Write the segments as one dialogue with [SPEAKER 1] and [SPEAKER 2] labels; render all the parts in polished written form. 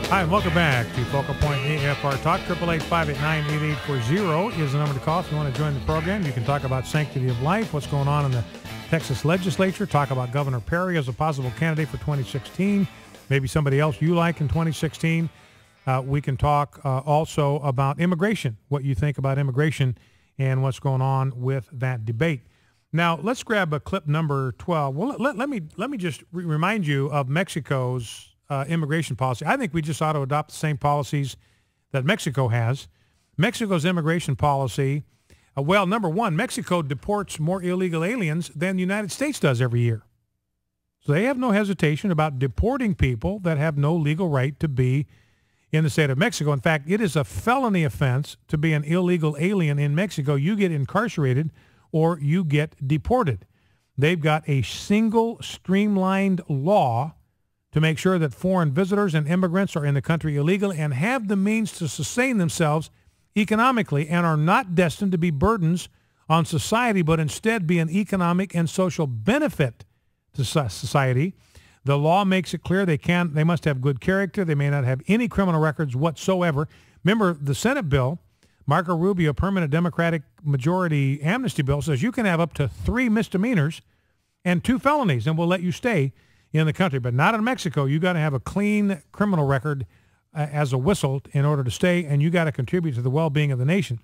[SPEAKER 1] Hi, and welcome back to Focal Point AFR Talk. 888-589-8840 is the number to call if you want to join the program. You can talk about sanctity of life, what's going on in the Texas legislature, talk about Governor Perry as a possible candidate for 2016, maybe somebody else you like in 2016. We can talk also about immigration, what you think about immigration and what's going on with that debate. Now, let's grab a clip number 12. Well, let me just remind you of Mexico's immigration policy. I think we just ought to adopt the same policies that Mexico has. Mexico's immigration policy, well, number one, Mexico deports more illegal aliens than the United States does every year. So they have no hesitation about deporting people that have no legal right to be in the state of Mexico. In fact, it is a felony offense to be an illegal alien in Mexico. You get incarcerated or you get deported. They've got a single streamlined law to make sure that foreign visitors and immigrants are in the country illegally and have the means to sustain themselves economically and are not destined to be burdens on society, but instead be an economic and social benefit to society. The law makes it clear they must have good character. They may not have any criminal records whatsoever. Remember, the Senate bill, Marco Rubio, permanent Democratic majority amnesty bill, says you can have up to 3 misdemeanors and 2 felonies, and we'll let you stay in the country, but not in Mexico. You got to have a clean criminal record as a whistle in order to stay, and you got to contribute to the well-being of the nation.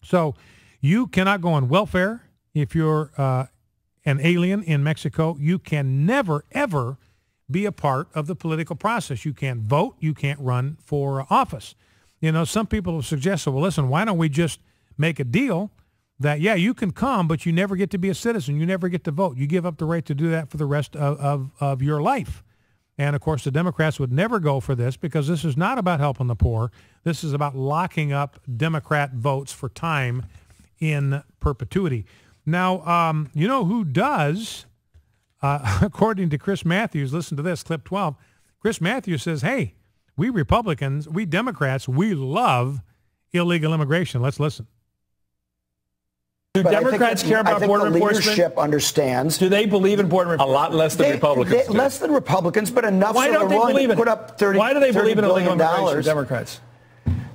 [SPEAKER 1] So you cannot go on welfare if you're an alien in Mexico. You can never, ever be a part of the political process. You can't vote. You can't run for office. You know, some people have suggested, well, listen, why don't we just make a deal that, yeah, you can come, but you never get to be a citizen. You never get to vote. You give up the right to do that for the rest of your life. And, of course, the Democrats would never go for this because this is not about helping the poor. This is about locking up Democrat votes for time in perpetuity. Now, you know who does, according to Chris Matthews, listen to this, clip 12. Chris Matthews says, hey, we Republicans, we Democrats, we love illegal immigration. Let's listen.
[SPEAKER 2] Do Democrats care about border enforcement?
[SPEAKER 3] Leadership understands.
[SPEAKER 2] Do they believe in border enforcement?
[SPEAKER 4] A lot less than Republicans.
[SPEAKER 3] Less than Republicans, but enough
[SPEAKER 2] Why
[SPEAKER 3] so
[SPEAKER 2] don't
[SPEAKER 3] they're
[SPEAKER 2] they
[SPEAKER 3] willing
[SPEAKER 2] believe
[SPEAKER 3] to
[SPEAKER 2] in
[SPEAKER 3] put
[SPEAKER 2] it?
[SPEAKER 3] up $30
[SPEAKER 2] Why do they believe in illegal
[SPEAKER 3] billion.
[SPEAKER 2] immigration, Democrats?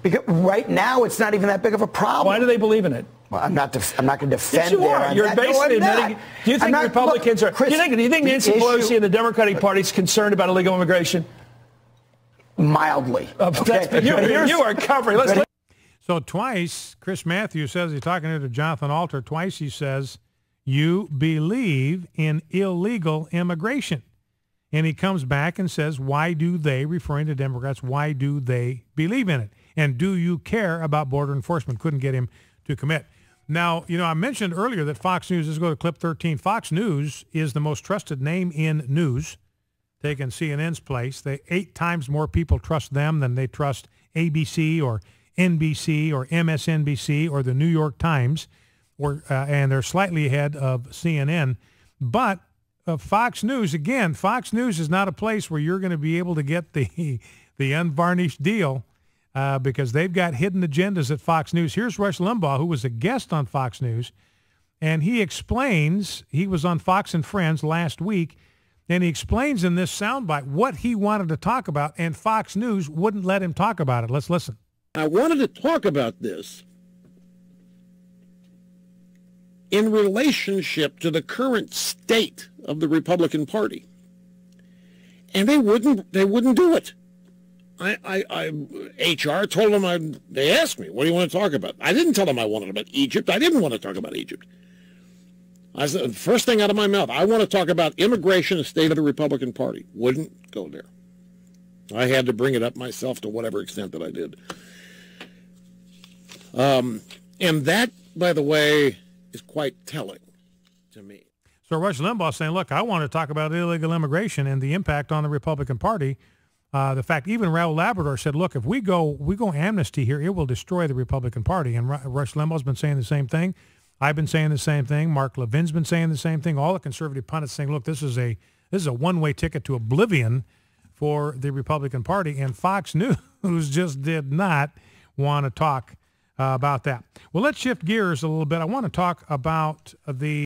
[SPEAKER 3] Because right now it's not even that big of a problem.
[SPEAKER 2] Why do they believe in it?
[SPEAKER 3] Well, I'm not going to defend
[SPEAKER 2] Yes, you are. You're
[SPEAKER 3] that.
[SPEAKER 2] basically
[SPEAKER 3] No, I'm
[SPEAKER 2] admitting.
[SPEAKER 3] not.
[SPEAKER 2] Do you think Republicans are?
[SPEAKER 3] Chris,
[SPEAKER 2] Do you think Nancy Pelosi and the Democratic Party is concerned about illegal immigration?
[SPEAKER 3] Mildly.
[SPEAKER 2] Okay. You are covering.
[SPEAKER 1] So twice, Chris Matthews says, he's talking to Jonathan Alter, twice he says, you believe in illegal immigration. And he comes back and says, why do they, referring to Democrats, why do they believe in it? And do you care about border enforcement? Couldn't get him to commit. Now, you know, I mentioned earlier that Fox News, let's go to clip 13. Fox News is the most trusted name in news, taking CNN's place. 8 times more people trust them than they trust ABC or NBC or MSNBC or the New York Times, and they're slightly ahead of CNN. But Fox News, again, Fox News is not a place where you're going to be able to get the unvarnished deal because they've got hidden agendas at Fox News. Here's Rush Limbaugh, who was a guest on Fox News, and he explains, he was on Fox and Friends last week, and he explains in this soundbite what he wanted to talk about, and Fox News wouldn't let him talk about it. Let's listen.
[SPEAKER 5] I wanted to talk about this in relationship to the current state of the Republican Party. And they wouldn't do it. HR told them, they asked me, what do you want to talk about? I didn't tell them I wanted about Egypt. I didn't want to talk about Egypt. I said, first thing out of my mouth, I want to talk about immigration, the state of the Republican Party. Wouldn't go there. I had to bring it up myself to whatever extent that I did. And that, by the way, is quite telling to me.
[SPEAKER 1] So Rush Limbaugh saying, look, I want to talk about illegal immigration and the impact on the Republican Party. The fact even Raul Labrador said, look, if we go amnesty here, it will destroy the Republican Party. And Rush Limbaugh's been saying the same thing. I've been saying the same thing. Mark Levin's been saying the same thing. All the conservative pundits saying, look, this is a one-way ticket to oblivion for the Republican Party. And Fox News just did not want to talk about that. Well, let's shift gears a little bit. I want to talk about the